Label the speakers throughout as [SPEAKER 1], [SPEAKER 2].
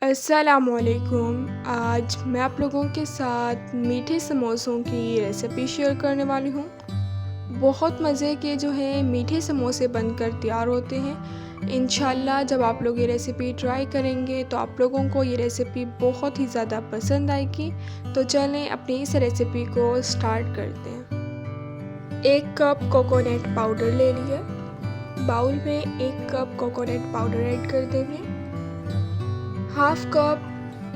[SPEAKER 1] अस्सलामुअलैकुम। आज मैं आप लोगों के साथ मीठे समोसों की रेसिपी शेयर करने वाली हूँ। बहुत मज़े के जो है मीठे समोसे बनकर तैयार होते हैं। इंशाल्लाह जब आप लोग ये रेसिपी ट्राई करेंगे तो आप लोगों को ये रेसिपी बहुत ही ज़्यादा पसंद आएगी। तो चलें अपनी इस रेसिपी को स्टार्ट करते हैं। 1 कप कोकोनट पाउडर ले लिया। बाउल में 1 कप कोकोनट पाउडर ऐड कर देंगे। हाफ कप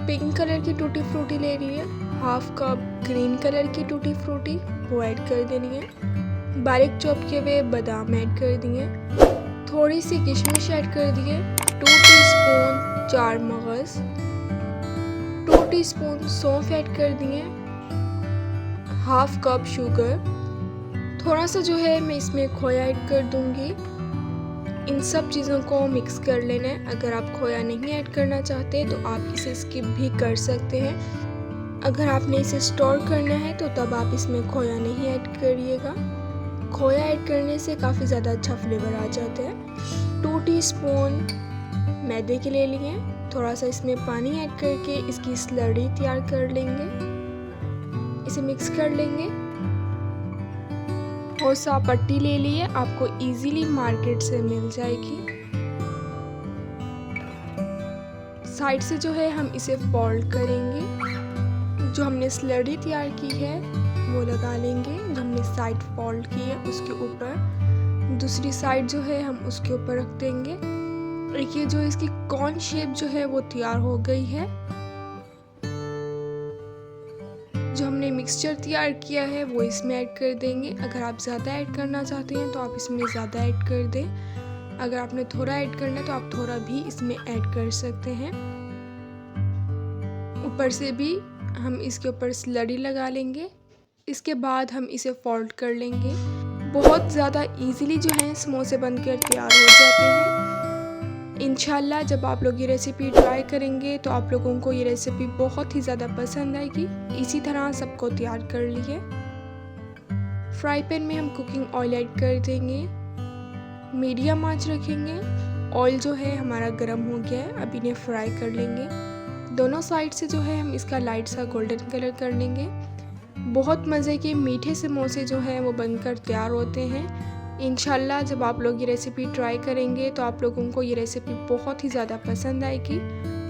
[SPEAKER 1] पिंक कलर की टूटी फ्रूटी ले रही है। हाफ कप ग्रीन कलर की टूटी फ्रूटी वो ऐड कर देनी है। बारीक चॉप किए हुए बादाम ऐड कर दिए। थोड़ी सी किशमिश ऐड कर दिए। 2 टीस्पून चार मगज़, 2 टीस्पून सौंफ ऐड कर दिए। Half cup sugar. थोड़ा सा जो है मैं इसमें खोया ऐड कर दूंगी। इन सब चीज़ों को मिक्स कर लेना है। अगर आप खोया नहीं ऐड करना चाहते तो आप इसे स्किप भी कर सकते हैं। अगर आपने इसे स्टोर करना है तो तब आप इसमें खोया नहीं ऐड करिएगा। खोया ऐड करने से काफ़ी ज़्यादा अच्छा फ्लेवर आ जाता है। 2 टीस्पून मैदे के ले लिए। थोड़ा सा इसमें पानी ऐड करके इसकी स्लरी तैयार कर लेंगे। इसे मिक्स कर लेंगे। डोसा पट्टी ले लिए, आपको इजीली मार्केट से मिल जाएगी। साइड से जो है हम इसे फोल्ड करेंगे। जो हमने स्लरी तैयार की है वो लगा लेंगे। जो हमने साइड फोल्ड की है उसके ऊपर दूसरी साइड जो है हम उसके ऊपर रख देंगे। देखिए जो इसकी कॉर्न शेप जो है वो तैयार हो गई है। जो हमने मिक्सचर तैयार किया है वो इसमें ऐड कर देंगे। अगर आप ज़्यादा ऐड करना चाहते हैं तो आप इसमें ज़्यादा ऐड कर दें। अगर आपने थोड़ा ऐड करना है तो आप थोड़ा भी इसमें ऐड कर सकते हैं। ऊपर से भी हम इसके ऊपर स्लरी लगा लेंगे। इसके बाद हम इसे फोल्ड कर लेंगे। बहुत ज़्यादा इजीली जो है समोसे बनकर तैयार हो जाते हैं। इंशाल्लाह जब आप लोग ये रेसिपी ट्राई करेंगे तो आप लोगों को ये रेसिपी बहुत ही ज़्यादा पसंद आएगी। इसी तरह सबको तैयार कर लिए। फ्राई पैन में हम कुकिंग ऑयल ऐड कर देंगे। मीडियम आंच रखेंगे। ऑयल जो है हमारा गर्म हो गया है। अब इन्हें फ्राई कर लेंगे। दोनों साइड से जो है हम इसका लाइट सा गोल्डन कलर कर लेंगे। बहुत मज़े के मीठे समोसे जो हैं वो बनकर तैयार होते हैं। इंशाल्लाह जब आप लोग ये रेसिपी ट्राई करेंगे तो आप लोगों को ये रेसिपी बहुत ही ज़्यादा पसंद आएगी।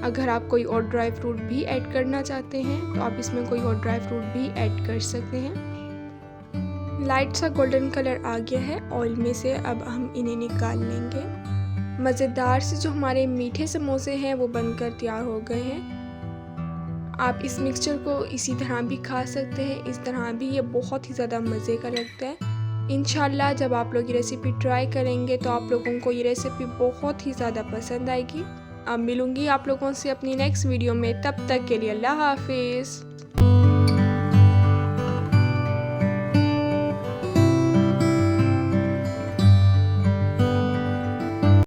[SPEAKER 1] अगर आप कोई और ड्राई फ्रूट भी ऐड करना चाहते हैं तो आप इसमें कोई और ड्राई फ्रूट भी ऐड कर सकते हैं। लाइट सा गोल्डन कलर आ गया है ऑयल में से। अब हम इन्हें निकाल लेंगे। मज़ेदार से जो हमारे मीठे समोसे हैं वो बनकर तैयार हो गए हैं। आप इस मिक्सचर को इसी तरह भी खा सकते हैं। इस तरह भी ये बहुत ही ज़्यादा मज़े का लगता है। इंशाल्लाह जब आप लोग ये रेसिपी ट्राई करेंगे तो आप लोगों को ये रेसिपी बहुत ही ज़्यादा पसंद आएगी। अब मिलूँगी आप लोगों से अपनी नेक्स्ट वीडियो में। तब तक के लिए अल्लाह हाफिज़।